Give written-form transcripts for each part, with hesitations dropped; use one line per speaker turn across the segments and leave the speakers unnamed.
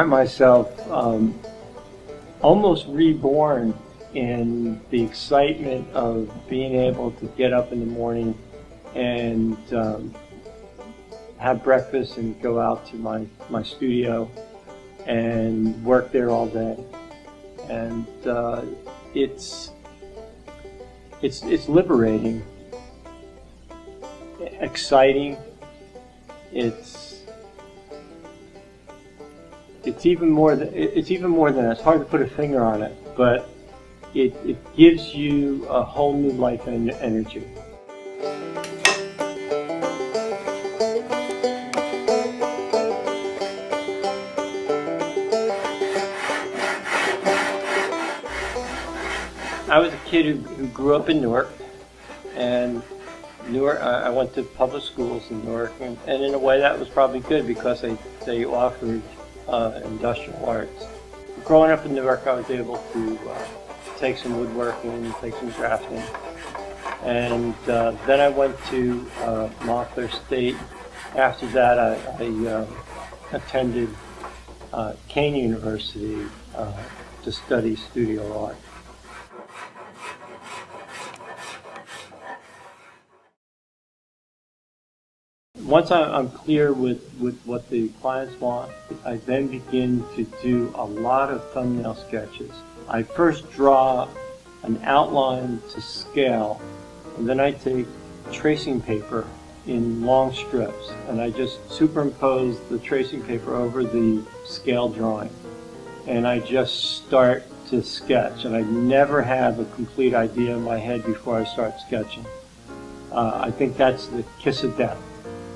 find myself almost reborn in the excitement of being able to get up in the morning and have breakfast and go out to my studio and work there all day. And it's liberating, exciting. It's even more than that. It's hard to put a finger on it, but it gives you a whole new life and energy. I was a kid who grew up in Newark, and I went to public schools in Newark, and in a way that was probably good because they offered industrial arts. Growing up in Newark, I was able to take some woodworking, take some drafting, and then I went to Montclair State. After that, I attended Kane University to study studio art. Once I'm clear with what the clients want, I then begin to do a lot of thumbnail sketches. I first draw an outline to scale, and then I take tracing paper in long strips, and I just superimpose the tracing paper over the scale drawing, and I just start to sketch, and I never have a complete idea in my head before I start sketching. I think that's the kiss of death.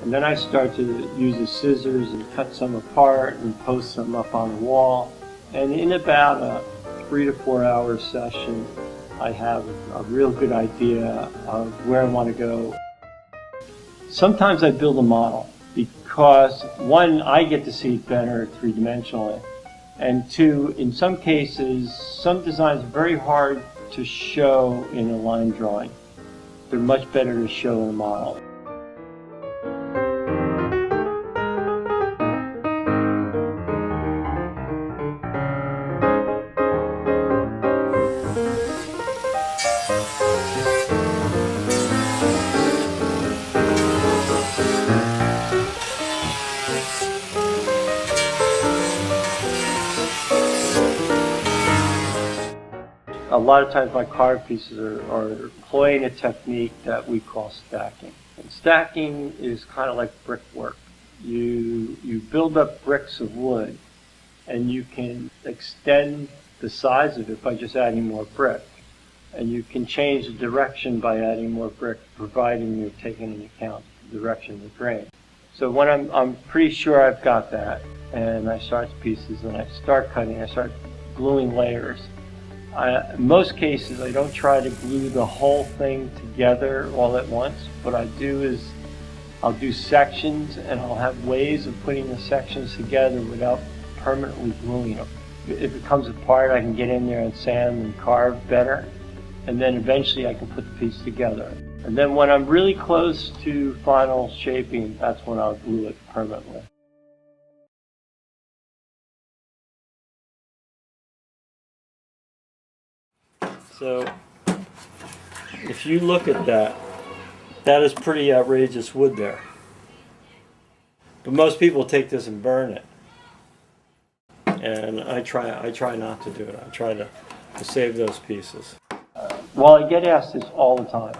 And then I start to use the scissors and cut some apart and post some up on the wall. And in about a 3 to 4 hour session, I have a real good idea of where I want to go. Sometimes I build a model because, one, I get to see it better three-dimensionally, and two, in some cases, some designs are very hard to show in a line drawing. They're much better to show in a model. A lot of times my carved pieces are employing a technique that we call stacking. And stacking is kind of like brickwork. You build up bricks of wood, and you can extend the size of it by just adding more brick. And you can change the direction by adding more brick, providing you're taking into account the direction of the grain. So when I'm pretty sure I've got that, and I start the pieces, and I start cutting, I start gluing layers. In most cases, I don't try to glue the whole thing together all at once. What I do is I'll do sections, and I'll have ways of putting the sections together without permanently gluing them. If it comes apart, I can get in there and sand and carve better, and then eventually I can put the piece together. And then when I'm really close to final shaping, that's when I'll glue it permanently. So, if you look at that, that is pretty outrageous wood there. But most people take this and burn it. And I try not to do it. I try to save those pieces. Well, I get asked this all the time.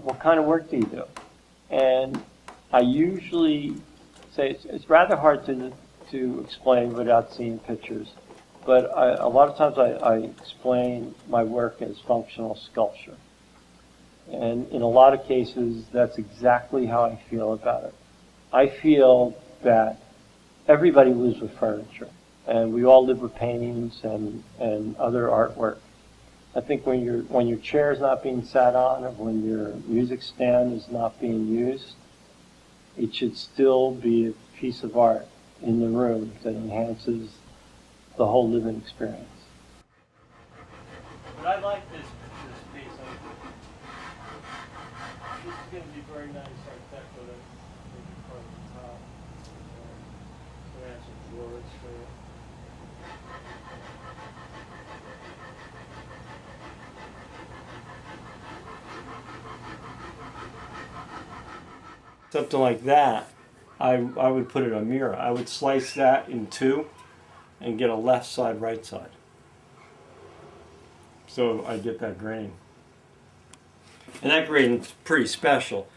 What kind of work do you do? And I usually say it's rather hard to explain without seeing pictures. But a lot of times I explain my work as functional sculpture. And in a lot of cases, that's exactly how I feel about it. I feel that everybody lives with furniture, and we all live with paintings and other artwork. I think when your chair is not being sat on, or when your music stand is not being used, it should still be a piece of art in the room that enhances the whole living experience. But I like this piece. This is going to be very nice art decorative, maybe part of the top. So I have some drawers for it. Something like that, I would put it a mirror. I would slice that in two and get a left side, right side. So I get that grain. And that grain is pretty special.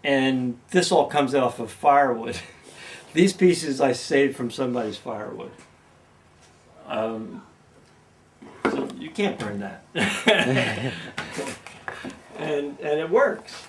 And this all comes off of firewood. These pieces I saved from somebody's firewood. So you can't burn that. and it works.